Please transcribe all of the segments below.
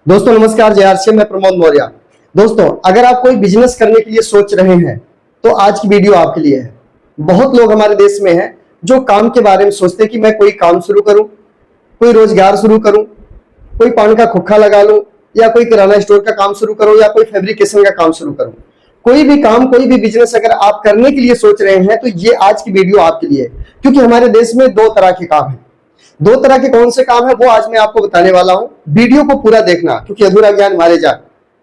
दोस्तों नमस्कार, जय से मैं प्रमोद मौर्य। दोस्तों अगर आप कोई बिजनेस करने के लिए सोच रहे हैं तो आज की वीडियो आपके लिए है। बहुत लोग हमारे देश में हैं जो काम के बारे में सोचते हैं कि मैं कोई काम शुरू करूं, कोई रोजगार शुरू करूं, कोई पान का खुक्का लगा लूं, या कोई किराना स्टोर का काम शुरू करूं, या कोई फैब्रिकेशन का काम शुरू करूं। कोई भी काम, कोई भी बिजनेस अगर आप करने के लिए सोच रहे हैं तो ये आज की वीडियो आपके लिए है। क्योंकि हमारे देश में दो तरह के काम है। दो तरह के कौन से काम है वो आज मैं आपको बताने वाला हूं। वीडियो को पूरा देखना, क्योंकि अधूरा ज्ञान मारे जाए।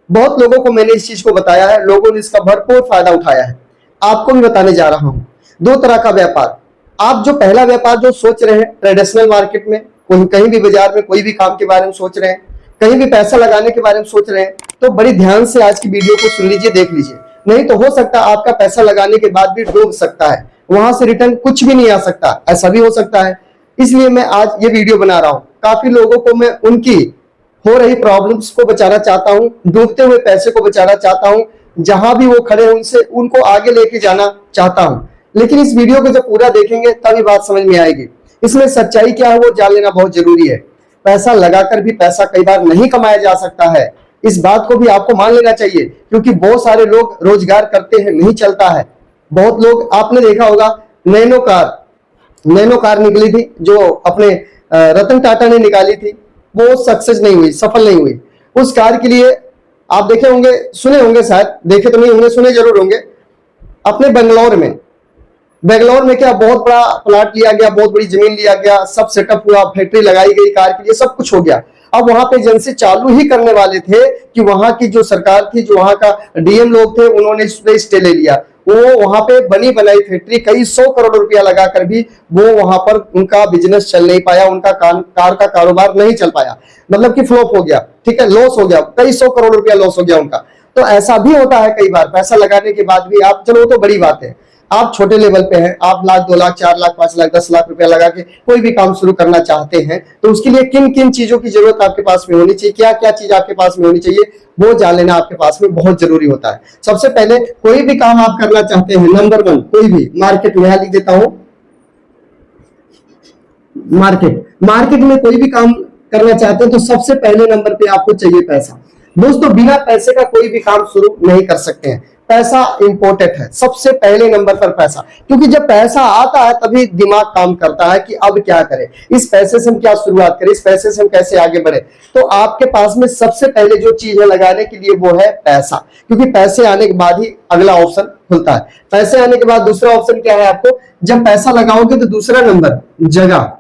बहुत लोगों को मैंने इस चीज को बताया है, लोगों ने इसका भरपूर फायदा उठाया है। आपको भी बताने जा रहा हूं दो तरह का व्यापार। आप जो पहला व्यापार जो सोच रहे हैं ट्रेडिशनल मार्केट में, कहीं भी बाजार में कोई भी काम के बारे में सोच रहे हैं, कहीं भी पैसा लगाने के बारे में सोच रहे हैं, तो बड़ी ध्यान से आज की वीडियो को सुन लीजिए, देख लीजिए। नहीं तो हो सकता है आपका पैसा लगाने के बाद भी डूब सकता है, वहां से रिटर्न कुछ भी नहीं आ सकता, ऐसा भी हो सकता है। इसलिए मैं आज ये वीडियो बना रहा हूं। काफी लोगों को मैं उनकी हो रही प्रॉब्लम्स को बचाना चाहता हूं, डूबते हुए पैसे को बचाना चाहता हूं, जहां भी वो खड़े उनसे उनको आगे लेके जाना चाहता हूं। लेकिन इस वीडियो को जब पूरा देखेंगे तभी बात समझ में आएगी। इसमें सच्चाई क्या है वो जान लेना बहुत जरूरी है। पैसा लगाकर भी पैसा कई बार नहीं कमाया जा सकता है, इस बात को भी आपको मान लेना चाहिए। क्योंकि बहुत सारे लोग रोजगार करते हैं, नहीं चलता है। बहुत लोग, आपने देखा होगा नैनो कार निकली थी जो अपने रतन टाटा ने निकाली थी, वो सक्सेस नहीं हुई, सफल नहीं हुई। उस कार के लिए आप देखे होंगे, सुने होंगे, शायद देखे तो नहीं होंगे, सुने जरूर होंगे। अपने बेंगलोर में क्या बहुत बड़ा प्लाट लिया गया, बहुत बड़ी जमीन लिया गया, सब सेटअप हुआ, फैक्ट्री लगाई गई कार के लिए, सब कुछ हो गया। अब वहां पे एजेंसी चालू ही करने वाले थे कि वहां की जो सरकार थी, जो वहां का डीएम लोग थे, उन्होंने इस पे स्टे ले लिया। वो वहां पे बनी बनाई फैक्ट्री कई 100 करोड़ रुपया लगाकर भी वो वहां पर उनका बिजनेस चल नहीं पाया, उनका कार का कारोबार नहीं चल पाया, मतलब कि फ्लॉप हो गया। ठीक है, लॉस हो गया, कई 100 करोड़ रुपया लॉस हो गया उनका। तो ऐसा भी होता है कई बार, पैसा लगाने के बाद भी आप, चलो तो बड़ी बात है, आप छोटे लेवल पे हैं, आप लाख, 2 लाख, 4 लाख, 5 लाख, 10 लाख रुपया लगा के कोई भी काम शुरू करना चाहते हैं, तो उसके लिए किन किन चीजों की जरूरत आपके पास में होनी चाहिए, क्या क्या चीज आपके पास में होनी चाहिए, वो जान लेना आपके पास में बहुत जरूरी होता है। सबसे पहले कोई भी काम आप करना चाहते हैं, नंबर 1, कोई भी मार्केट में, यहां लिख देता हूं, मार्केट में कोई भी काम करना चाहते हैं तो सबसे पहले नंबर पे आपको चाहिए पैसा। दोस्तों बिना पैसे का कोई भी काम शुरू नहीं कर सकते हैं। पैसा इंपॉर्टेंट है, सबसे पहले नंबर पर पैसा। क्योंकि जब पैसा आता है तभी दिमाग काम करता है कि अब क्या करें, इस पैसे से हम क्या शुरुआत करें, इस पैसे से हम कैसे आगे बढ़े। तो आपके पास में सबसे पहले जो चीज है लगाने के लिए वो है पैसा। क्योंकि पैसे आने के बाद ही अगला ऑप्शन खुलता है। पैसे आने के बाद दूसरा ऑप्शन क्या है आपको, जब पैसा लगाओगे तो दूसरा नंबर जगह,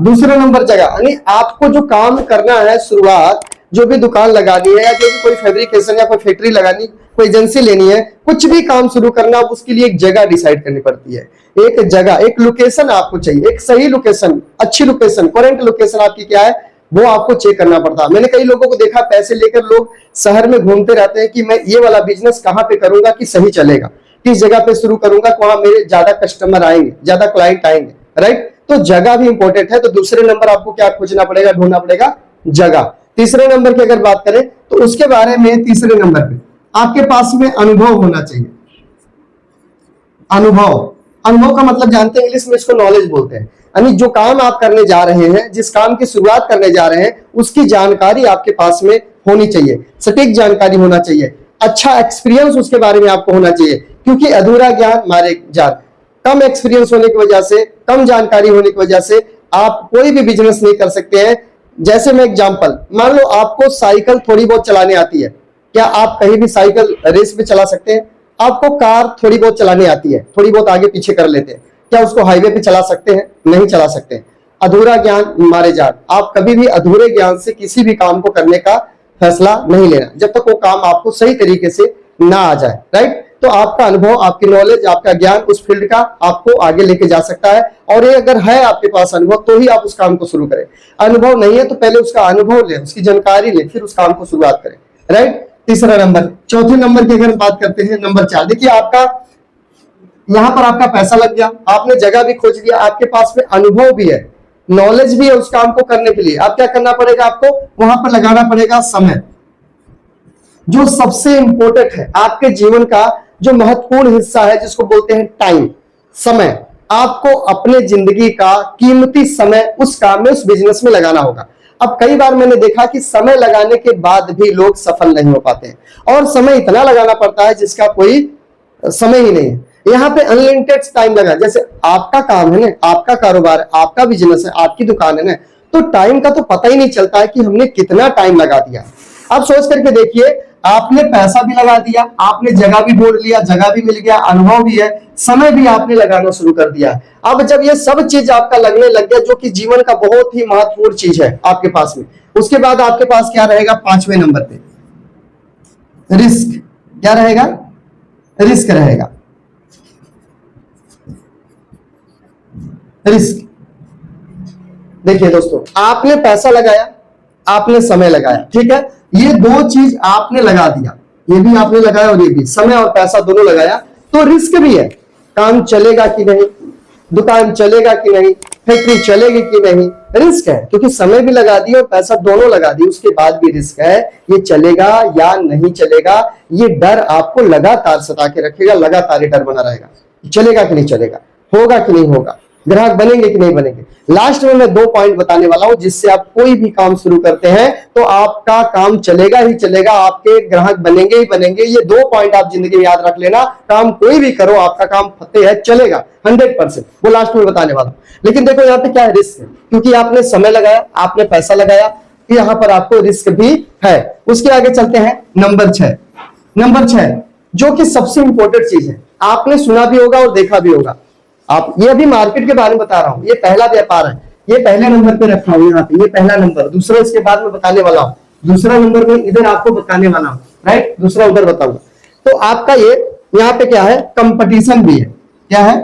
दूसरा नंबर जगह। यानी आपको जो काम करना है, शुरुआत जो भी दुकान लगानी है, या जो भी कोई फैब्रिकेशन या कोई फैक्ट्री लगानी, कोई एजेंसी लेनी है, कुछ भी काम शुरू करना, उसके लिए एक जगह डिसाइड करनी पड़ती है। एक जगह, एक लोकेशन आपको चाहिए, एक सही लोकेशन, अच्छी लोकेशन, करंट लोकेशन आपकी क्या है वो आपको चेक करना पड़ता है। मैंने कई लोगों को देखा, पैसे लेकर लोग शहर में घूमते रहते हैं कि मैं ये वाला बिजनेस कहां पे करूंगा कि सही चलेगा, किस जगह पे शुरू करूंगा, वहां मेरे ज्यादा कस्टमर आएंगे, ज्यादा क्लाइंट आएंगे, राइट। तो जगह भी इंपॉर्टेंट है। तो दूसरे नंबर आपको क्या खोजना पड़ेगा, ढूंढना पड़ेगा जगह। तीसरे नंबर की अगर बात करें तो उसके बारे में, तीसरे नंबर पे आपके पास में अनुभव होना चाहिए। अनुभव का मतलब जानते हैं, इंग्लिश में इसको नॉलेज बोलते हैं। यानी जो काम आप करने जा रहे हैं, जिस काम की शुरुआत करने जा रहे हैं, उसकी जानकारी आपके पास में होनी चाहिए, सटीक जानकारी होना चाहिए, अच्छा एक्सपीरियंस उसके बारे में आपको होना चाहिए। क्योंकि अधूरा ज्ञान मारे जान, कम एक्सपीरियंस होने की वजह से, कम जानकारी होने की वजह से आप कोई भी बिजनेस नहीं कर सकते हैं। जैसे मैं एग्जांपल, मान लो आपको साइकिल थोड़ी बहुत चलाने आती है, क्या आप कहीं भी साइकिल रेस पे चला सकते हैं? आपको कार थोड़ी बहुत चलाने आती है, थोड़ी बहुत आगे पीछे कर लेते हैं, क्या उसको हाईवे पे चला सकते हैं? नहीं चला सकते। अधूरा ज्ञान मारे जान, आप कभी भी अधूरे ज्ञान से किसी भी काम को करने का फैसला नहीं लेना, जब तक वो काम आपको सही तरीके से ना आ जाए, राइट। तो आपका अनुभव, आपकी नॉलेज, आपका ज्ञान उस फील्ड का आपको आगे लेके जा सकता है। और ये अगर है आपके पास अनुभव तो ही आप उस काम को शुरू करें। अनुभव नहीं है तो पहले उसका अनुभव ले, उसकी जानकारी ले, फिर उस काम को शुरुआत करें, राइट। तीसरा नंबर। चौथे नंबर की अगर बात करते हैं, नंबर 4, देखिए आपका यहां पर आपका पैसा लग गया, आपने जगह भी खोज लिया, आपके पास में अनुभव भी है, नॉलेज भी है उस काम को करने के लिए। आप क्या करना पड़ेगा, आपको वहां पर लगाना पड़ेगा समय। जो सबसे इंपॉर्टेंट है आपके जीवन का, जो महत्वपूर्ण हिस्सा है, जिसको बोलते हैं टाइम, समय। आपको अपने जिंदगी का कीमती समय उस काम में, उस बिजनेस में लगाना होगा। अब कई बार मैंने देखा कि समय लगाने के बाद भी लोग सफल नहीं हो पाते हैं और समय इतना लगाना पड़ता है जिसका कोई समय ही नहीं है। यहाँ पे अनलिमिटेड टाइम लगा, जैसे आपका काम है ना, आपका कारोबार है, आपका बिजनेस है, आपकी दुकान है ना, तो टाइम का तो पता ही नहीं चलता है कि हमने कितना टाइम लगा दिया। अब सोच करके देखिए, आपने पैसा भी लगा दिया, आपने जगह भी ढूंढ लिया, जगह भी मिल गया, अनुभव भी है, समय भी आपने लगाना शुरू कर दिया। अब जब ये सब चीज आपका लगने लग गया, जो कि जीवन का बहुत ही महत्वपूर्ण चीज है आपके पास में, उसके बाद आपके पास क्या रहेगा? 5वें नंबर पे रिस्क। क्या रहेगा? रिस्क रहेगा। रिस्क। देखिए दोस्तों, आपने पैसा लगाया, आपने समय लगाया, ठीक है, ये दो चीज आपने लगा दिया, ये भी आपने लगाया और ये भी, समय और पैसा दोनों लगाया, तो रिस्क भी है। काम चलेगा कि नहीं, दुकान चलेगा कि नहीं, फैक्ट्री चलेगी कि नहीं, रिस्क है, क्योंकि समय भी लगा दिया और पैसा दोनों लगा दिया, उसके बाद भी रिस्क है। ये चलेगा या नहीं चलेगा, ये डर आपको लगातार सता के रखेगा, लगातार ये डर बना रहेगा, चलेगा कि नहीं चलेगा, होगा कि नहीं होगा, ग्राहक बनेंगे कि नहीं बनेंगे। लास्ट में मैं 2 पॉइंट बताने वाला हूं, जिससे आप कोई भी काम शुरू करते हैं तो आपका काम चलेगा ही चलेगा, आपके ग्राहक बनेंगे ही बनेंगे। ये 2 पॉइंट आप जिंदगी में याद रख लेना, काम कोई भी करो, आपका काम फतेह है, चलेगा 100%, वो लास्ट में बताने वाला हूं। लेकिन देखो यहाँ पे क्या है, रिस्क है, क्योंकि आपने समय लगाया, आपने पैसा लगाया, यहाँ पर आपको रिस्क भी है। उसके आगे चलते हैं नंबर 6। नंबर 6 जो कि सबसे इंपॉर्टेंट चीज है, आपने सुना भी होगा और देखा भी होगा। आप, ये अभी मार्केट के बारे में बता रहा हूं, ये पहला व्यापार है, ये पहले नंबर पे रखा हूं, यहाँ पे ये पहला नंबर, दूसरा इसके बाद में बताने वाला हूं, दूसरा नंबर में इधर आपको बताने वाला हूं, राइट, दूसरा उधर बताऊंगा। तो आपका ये यहाँ पे क्या है, कंपटीशन भी है। क्या है?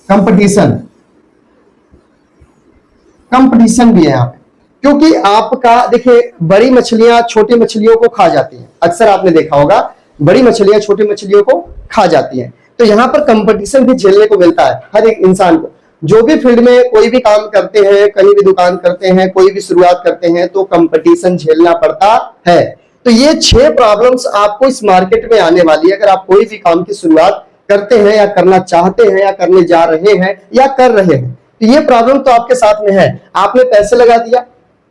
कंपटीशन। कंपटीशन भी है यहाँ पे, क्योंकि आपका देखिए, बड़ी मछलियां छोटी मछलियों को खा जाती हैं, अक्सर आपने देखा होगा, बड़ी मछलियां छोटी मछलियों को खा जाती हैं। तो यहाँ पर कंपटीशन भी झेलने को मिलता है हर एक इंसान को। जो भी फील्ड में कोई भी काम करते हैं, कहीं भी दुकान करते हैं, कोई भी शुरुआत करते हैं, तो कंपटीशन झेलना पड़ता है। तो ये 6 प्रॉब्लम्स आपको इस मार्केट में आने वाली है, अगर आप कोई भी काम की शुरुआत करते हैं या करना चाहते हैं या करने जा रहे हैं या कर रहे हैं, तो ये प्रॉब्लम तो आपके साथ में है। आपने पैसे लगा दिया,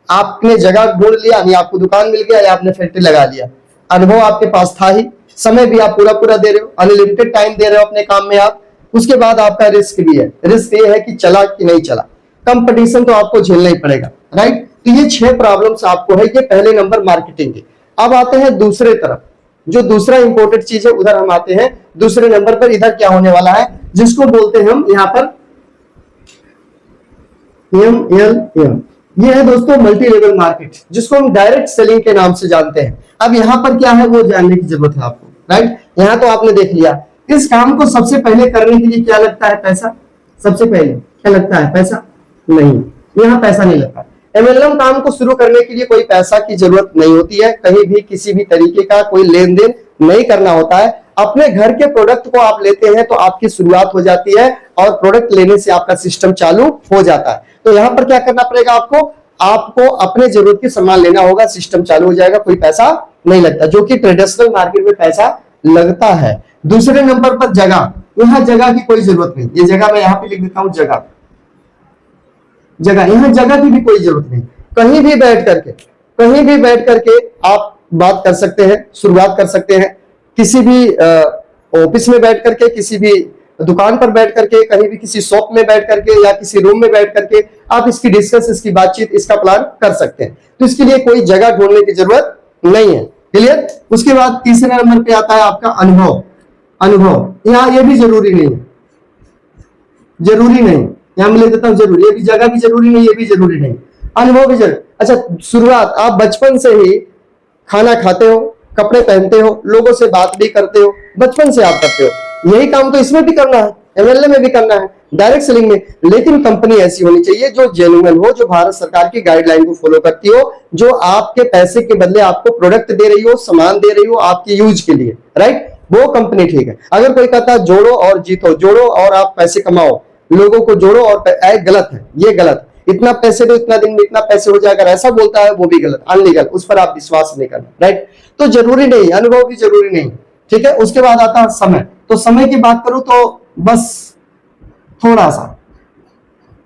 आपने जगह ढूंढ लिया, यानी आपको दुकान मिल गया या आपने फैक्ट्री लगा लिया, अनुभव आपके पास था ही, समय भी आप पूरा पूरा दे रहे हो, अनलिमिटेड टाइम दे रहे हो अपने काम में आप, उसके बाद आपका रिस्क भी है। रिस्क ये है कि चला कि नहीं चला, कंपटीशन तो आपको झेलना ही पड़ेगा, राइट। तो ये 6 प्रॉब्लम्स आपको है, ये पहले नंबर मार्केटिंग के। अब आते हैं दूसरे तरफ, जो दूसरा इंपॉर्टेंट चीज है, उधर हम आते हैं दूसरे नंबर पर। इधर क्या होने वाला है, जिसको बोलते हैं हम यहाँ पर MLM, ये है दोस्तों मल्टी लेवल मार्केट, जिसको हम डायरेक्ट सेलिंग के नाम से जानते हैं। अब यहाँ पर क्या है वो जानने की जरूरत है आपको, राइट। यहाँ तो आपने देख लिया, इस काम को सबसे पहले करने के लिए क्या लगता है, पैसा। सबसे पहले क्या लगता है, पैसा। नहीं, यहाँ पैसा नहीं लगता। MLM काम को शुरू करने के लिए कोई पैसा की जरूरत नहीं होती है, कहीं भी किसी भी तरीके का कोई लेन देन नहीं करना होता है। अपने घर के प्रोडक्ट को आप लेते हैं तो आपकी शुरुआत हो जाती है और प्रोडक्ट लेने से आपका सिस्टम चालू हो जाता है। तो यहाँ पर क्या करना पड़ेगा आपको अपने जरूरत के सामान लेना होगा, सिस्टम चालू हो जाएगा, कोई पैसा नहीं लगता, जो कि ट्रेडिशनल मार्केट में पैसा लगता है। दूसरे नंबर पर जगह, यहाँ जगह की कोई जरूरत नहीं, ये जगह मैं यहाँ पे लिख देता हूँ, जगह। यहाँ जगह की भी कोई जरूरत नहीं, कहीं भी बैठ करके आप बात कर सकते हैं, शुरुआत कर सकते हैं, किसी भी ऑफिस में बैठ करके, किसी भी दुकान पर बैठ करके, कहीं भी किसी शॉप में बैठ करके या किसी रूम में बैठ करके आप इसकी डिस्कस, इसकी बातचीत, इसका प्लान कर सकते हैं। तो इसके लिए कोई जगह ढूंढने की जरूरत नहीं है, क्लियर। उसके बाद तीसरे नंबर पे आता है आपका अनुभव। यहाँ ये भी जरूरी नहीं है, यहाँ मैं ले देता हूँ जरूरी, ये भी जगह भी जरूरी नहीं, ये भी जरूरी नहीं, अनुभव भी जरूरी। अच्छा, शुरुआत आप बचपन से ही खाना खाते हो, कपड़े पहनते हो, लोगों से बात भी करते हो, बचपन से आप करते हो, यही काम तो इसमें भी करना है, MLM में भी करना है, डायरेक्ट सेलिंग में। लेकिन कंपनी ऐसी होनी चाहिए जो जेन्युइन हो, जो भारत सरकार की गाइडलाइन को फॉलो करती हो, जो आपके पैसे के बदले आपको प्रोडक्ट दे रही हो, सामान दे रही हो आपके यूज के लिए, राइट, वो कंपनी ठीक है। अगर कोई कहता है जोड़ो और जीतो, जोड़ो और आप पैसे कमाओ, लोगों को जोड़ो और गलत है, ये गलत। इतना पैसे दो, इतना दिन में इतना पैसे हो जाएगा, ऐसा बोलता है, वो भी गलत, अनलीगल, उस पर आप विश्वास नहीं करना, राइट। तो जरूरी नहीं, अनुभव भी जरूरी नहीं, ठीक है। उसके बाद आता है समय। तो समय की बात करूं तो बस थोड़ा सा,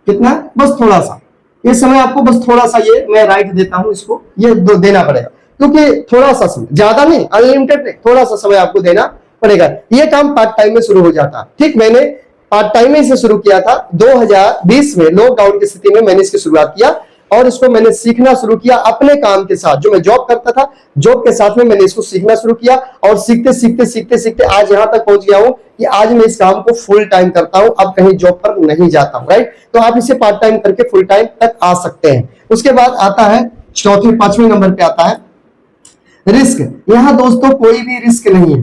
कितना, बस थोड़ा सा, ये समय आपको बस थोड़ा सा, ये मैं राइट देता हूं इसको, ये देना पड़ेगा क्योंकि थोड़ा सा समय, ज्यादा नहीं, अनलिमिटेड नहीं, थोड़ा सा समय आपको देना पड़ेगा। ये काम पार्ट टाइम में शुरू हो जाता है। ठीक, मैंने पार्ट टाइम में इसे शुरू किया था 2020 में, लॉकडाउन की स्थिति में मैंने इसकी शुरुआत किया और इसको मैंने सीखना शुरू किया अपने काम के साथ। जो मैं जॉब करता था, जॉब के साथ में मैंने इसको सीखना शुरू किया और सीखते सीखते सीखते सीखते आज यहां तक पहुंच गया हूं कि आज मैं इस काम को फुल टाइम करता हूं, अब कहीं जॉब पर नहीं जाता हूं। राइट, तो आप इसे पार्ट टाइम करके फुल टाइम तक आ सकते हैं। उसके बाद आता है चौथे, 5वें नंबर पे आता है रिस्क। यहां दोस्तों कोई भी रिस्क नहीं है,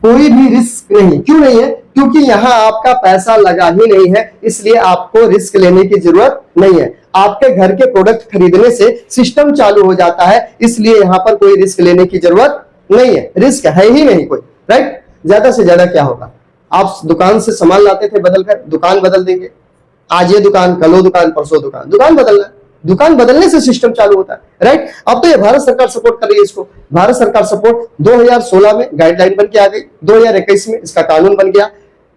कोई भी रिस्क नहीं। क्यों नहीं है? क्योंकि यहां आपका पैसा लगा ही नहीं है, इसलिए आपको रिस्क लेने की जरूरत नहीं है। आपके घर के प्रोडक्ट खरीदने से सिस्टम चालू हो जाता है, इसलिए यहां पर कोई रिस्क लेने की जरूरत नहीं है। रिस्क है ही नहीं कोई। राइट, ज्यादा से ज्यादा क्या होगा, आप दुकान से सामान लाते थे बदलकर, दुकान बदल देंगे, आज ये दुकान, कल वो दुकान, परसों दुकान, दुकान बदलना, दुकान बदलने से सिस्टम चालू होता है। राइट, अब तो ये भारत सरकार सपोर्ट कर रही है इसको। भारत सरकार सपोर्ट 2016 में गाइडलाइन बन के आ गई, 2021 में इसका कानून बन गया।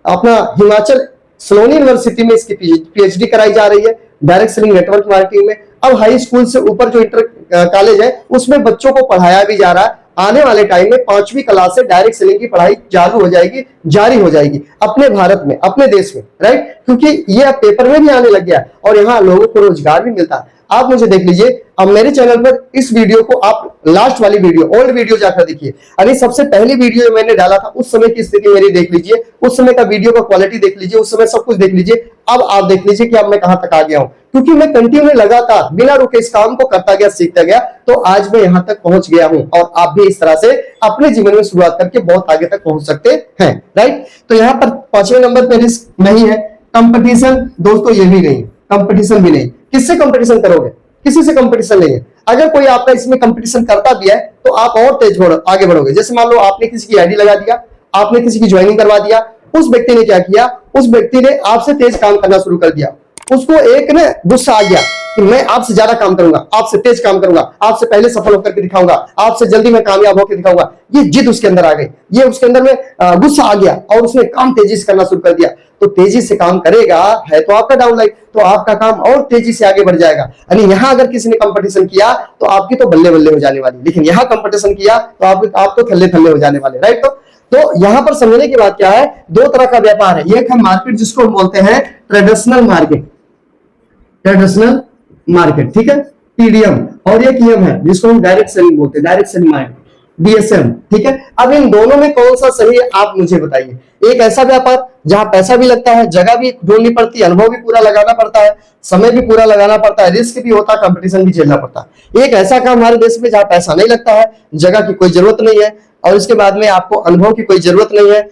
अपना हिमाचल सलोनी यूनिवर्सिटी में इसकी पीएचडी कराई जा रही है डायरेक्ट सेलिंग नेटवर्क मार्केटिंग में। अब हाई स्कूल से ऊपर जो इंटर कॉलेज है उसमें बच्चों को पढ़ाया भी जा रहा है। आने वाले टाइम में 5वीं क्लास से डायरेक्ट सेलिंग की पढ़ाई चालू हो जाएगी, जारी हो जाएगी अपने भारत में, अपने देश में। राइट, क्योंकि ये अब पेपर में भी आने लग गया और यहाँ लोगों को रोजगार भी मिलता है। आप मुझे देख लीजिए, अब मेरे चैनल पर इस वीडियो को आप लास्ट वाली वीडियो, ओल्ड वीडियो जाकर देखिए। अरे सबसे पहली वीडियो मैंने डाला था उस समय की स्थिति मेरी देख लीजिए, उस समय का वीडियो का क्वालिटी देख लीजिए, उस समय सब कुछ देख लीजिए। अब आप देख लीजिए कि अब मैं कहां तक आ गया हूं, क्योंकि मैं कंटिन्यू लगातार बिना रुके इस काम को करता गया, सीखता गया, तो आज मैं यहां तक पहुंच गया हूं। और आप भी इस तरह से अपने जीवन में शुरुआत करके बहुत आगे तक पहुंच सकते हैं। राइट, तो यहां पर 5वें नंबर पे रिस्क नहीं है। कंपटीशन दोस्तों ये भी नहीं, कंपटीशन भी नहीं। किससे कंपटीशन करोगे? किसी से कंपटीशन नहीं है। अगर कोई आपका इसमें कंपटीशन करता भी है तो आप और तेज आगे बढ़ोगे। जैसे मान लो आपने किसी की आईडी लगा दिया, आपने किसी की ज्वाइनिंग करवा दिया, उस व्यक्ति ने क्या किया, उस व्यक्ति ने आपसे तेज काम करना शुरू कर दिया। उसको एक ने गुस्सा आ गया कि मैं आपसे ज्यादा काम करूंगा, आपसे तेज काम करूंगा, आपसे पहले सफल होकर के दिखाऊंगा, आपसे जल्दी मैं कामयाब होकर दिखाऊंगा। ये जिद उसके अंदर आ गई, ये उसके अंदर में गुस्सा आ गया और उसने काम तेजी से करना शुरू कर दिया। तो तेजी से काम करेगा है तो आपका डाउनलाइन, तो आपका काम और तेजी से आगे बढ़ जाएगा। यानी यहां अगर किसी ने कंपटीशन किया तो आपकी तो बल्ले बल्ले हो जाने वाली, लेकिन यहां कंपटीशन किया तो आप तो थल्ले थल्ले हो जाने वाले। राइट, तो यहां पर समझने की बात क्या है, दो तरह का व्यापार है। एक है मार्केट जिसको हम बोलते हैं ट्रेडिशनल मार्केट, ट्रेडिशनल मार्केट, ठीक है, टीडीएम, और एक ईएम है जिसको हम डायरेक्ट सेलिंग बोलते हैं, डायरेक्ट सेलिंग मार्केट, डीएसएम। ठीक है, अब इन दोनों में कौन सा सही है आप मुझे बताइए। एक ऐसा व्यापार जहां पैसा भी लगता है, जगह भी ढूंढनी पड़ती है, अनुभव भी पूरा लगाना पड़ता है, समय भी पूरा लगाना पड़ता है, रिस्क भी होता है, कंपटीशन भी झेलना पड़ता है। एक ऐसा काम हमारे देश में जहां पैसा नहीं लगता है, जगह की कोई जरूरत नहीं है, और इसके बाद में आपको अनुभव की कोई जरूरत नहीं है,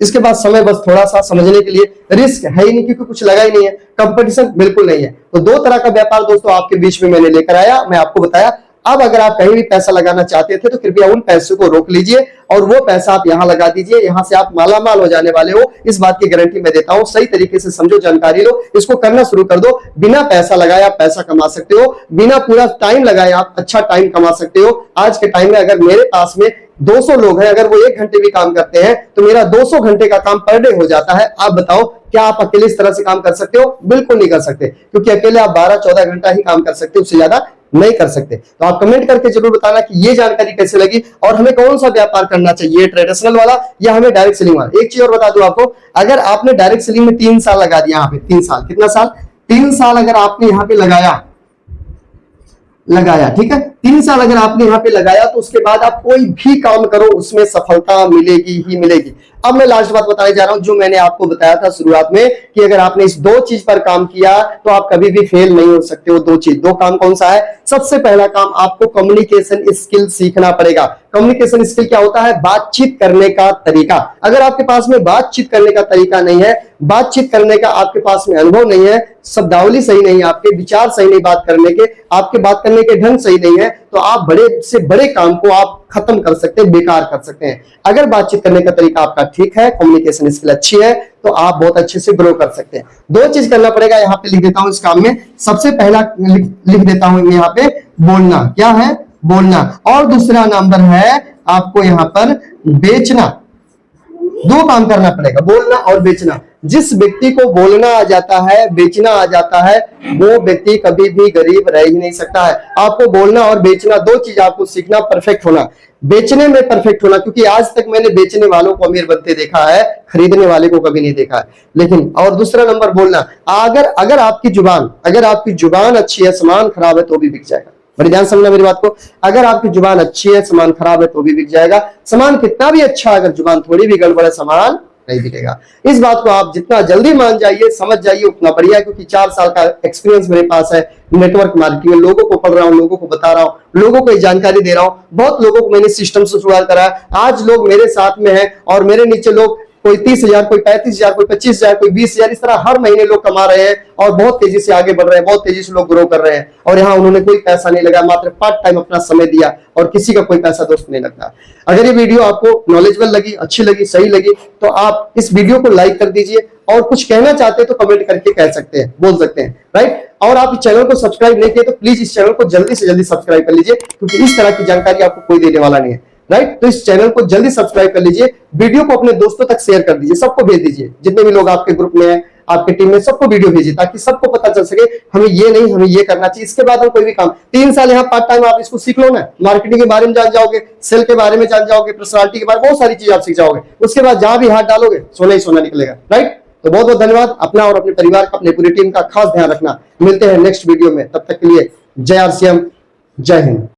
इसके बाद समय बस थोड़ा सा समझने के लिए, रिस्क है ही नहीं क्योंकि कुछ लगा ही नहीं है, कंपटीशन बिल्कुल नहीं है। तो दो तरह का व्यापार दोस्तों आपके बीच में मैंने लेकर आया, मैं आपको बताया। अब अगर आप कहीं भी पैसा लगाना चाहते थे तो कृपया उन पैसों को रोक लीजिए और वो पैसा आप यहां लगा दीजिए, यहां से आप मालामाल हो जाने वाले हो, इस बात की गारंटी मैं देता हूं। सही तरीके से समझो, जानकारी लो, इसको करना शुरू कर दो। बिना पैसा लगाए आप पैसा कमा सकते हो, बिना पूरा टाइम लगाए आप अच्छा टाइम कमा सकते हो। आज के टाइम में अगर मेरे पास में 200 लोग हैं, अगर वो 1 घंटे भी काम करते हैं तो मेरा 200 घंटे का काम पर डे हो जाता है। आप बताओ क्या आप अकेले इस तरह से काम कर सकते हो? बिल्कुल नहीं कर सकते, क्योंकि अकेले आप 12-14 घंटा ही काम कर सकते हो, उससे ज्यादा नहीं कर सकते। तो आप कमेंट करके जरूर बताना कि ये जानकारी कैसे लगी और हमें कौन सा व्यापार करना चाहिए, ट्रेडिशनल वाला या हमें डायरेक्ट सेलिंग वाला। एक चीज और बता दूं आपको, अगर आपने डायरेक्ट सेलिंग में 3 साल लगा दिया, यहाँ पे 3 साल, कितना साल? 3 साल अगर आपने यहाँ पे लगाया, ठीक है, 3 साल अगर आपने यहाँ पे लगाया तो उसके बाद आप कोई भी काम करो उसमें सफलता मिलेगी ही मिलेगी। अब मैं लास्ट बात बताने जा रहा हूं, जो मैंने आपको बताया था शुरुआत में कि अगर आपने इस 2 चीज पर काम किया तो आप कभी भी फेल नहीं हो सकते हो। 2 चीज, 2 काम कौन सा है? सबसे पहला काम, आपको कम्युनिकेशन स्किल सीखना पड़ेगा। कम्युनिकेशन स्किल क्या होता है? बातचीत करने का तरीका। अगर आपके पास में बातचीत करने का तरीका नहीं है, बातचीत करने का आपके पास में अनुभव नहीं है, शब्दावली सही नहीं है, आपके विचार सही नहीं बात करने के, आपके बात करने के ढंग सही नहीं है, तो आप बड़े से बड़े काम को आप खत्म कर सकते हैं, बेकार कर सकते हैं। अगर बातचीत करने का तरीका आपका ठीक है, कम्युनिकेशन स्किल अच्छी है, तो आप बहुत अच्छे से ग्रो कर सकते हैं। 2 चीज करना पड़ेगा, यहाँ पे लिख देता हूं इस काम में। सबसे पहला लिख देता हूं यहाँ पे बोलना, क्या है? बोलना। और दूसरा नंबर है आपको यहाँ पर बेचना। 2 काम करना पड़ेगा, बोलना और बेचना। जिस व्यक्ति को बोलना आ जाता है, बेचना आ जाता है, वो व्यक्ति कभी भी गरीब रह ही नहीं सकता है। आपको बोलना और बेचना दो चीज आपको सीखना, परफेक्ट होना, बेचने में परफेक्ट होना, क्योंकि आज तक मैंने बेचने वालों को अमीर बनते देखा है, खरीदने वाले को कभी नहीं देखा है। लेकिन और दूसरा नंबर बोलना, अगर आपकी जुबान अच्छी है, सामान खराब है तो भी बिक जाएगा। बड़ी ध्यान समझना मेरी बात को, अगर आपकी जुबान अच्छी है, सामान खराब है तो भी बिक जाएगा। सामान कितना भी अच्छा, अगर जुबान थोड़ी भी गड़बड़ है, सामान नहीं बिकेगा। इस बात को आप जितना जल्दी मान जाइए, समझ जाइए, उतना बढ़िया है, क्योंकि 4 साल का एक्सपीरियंस मेरे पास है नेटवर्क मार्केटिंग में। लोगों को पढ़ रहा हूं, लोगों को बता रहा हूं, लोगों को जानकारी दे रहा हूं। बहुत लोगों को मैंने सिस्टम से जुड़ा कराया। आज लोग मेरे साथ में हैं और मेरे नीचे लोग कोई 30,000, कोई 35,000, कोई 25,000, कोई 20,000, इस तरह हर महीने लोग कमा रहे हैं और बहुत तेजी से आगे बढ़ रहे हैं, बहुत तेजी से लोग ग्रो कर रहे हैं। और यहाँ उन्होंने कोई पैसा नहीं लगाया, मात्र पार्ट टाइम अपना समय दिया, और किसी का कोई पैसा दोस्त नहीं लगता। अगर ये वीडियो आपको नॉलेजेबल लगी, अच्छी लगी, सही लगी, तो आप इस वीडियो को लाइक कर दीजिए, और कुछ कहना चाहते हैं तो कमेंट करके कह सकते हैं, बोल सकते हैं, राइट। और आप इस चैनल को सब्सक्राइब नहीं किए तो प्लीज इस चैनल को जल्दी से जल्दी सब्सक्राइब कर लीजिए, क्योंकि इस तरह की जानकारी आपको कोई देने वाला नहीं है, राइट। तो इस चैनल को जल्दी सब्सक्राइब कर लीजिए, वीडियो को अपने दोस्तों तक शेयर कर दीजिए, सबको भेज दीजिए, जितने भी लोग आपके ग्रुप में हैं, आपके टीम में, सबको वीडियो भेजिए, ताकि सबको पता चल सके हमें ये नहीं, हमें ये करना चाहिए। इसके बाद हम कोई भी काम 3 साल यहाँ पार्ट टाइम आप इसको सीख लो ना, मार्केटिंग के बारे में जान जाओगे, सेल के बारे में जान जाओगे, पर्सनालिटी के बारे में बहुत सारी चीज आप सीख जाओगे। उसके बाद जहां भी हाथ डालोगे सोना ही सोना निकलेगा, राइट। तो बहुत बहुत धन्यवाद। अपना और अपने परिवार का, अपनी पूरी टीम का खास ध्यान रखना। मिलते हैं नेक्स्ट वीडियो में, तब तक के लिए जय आर सी एम, जय हिंद।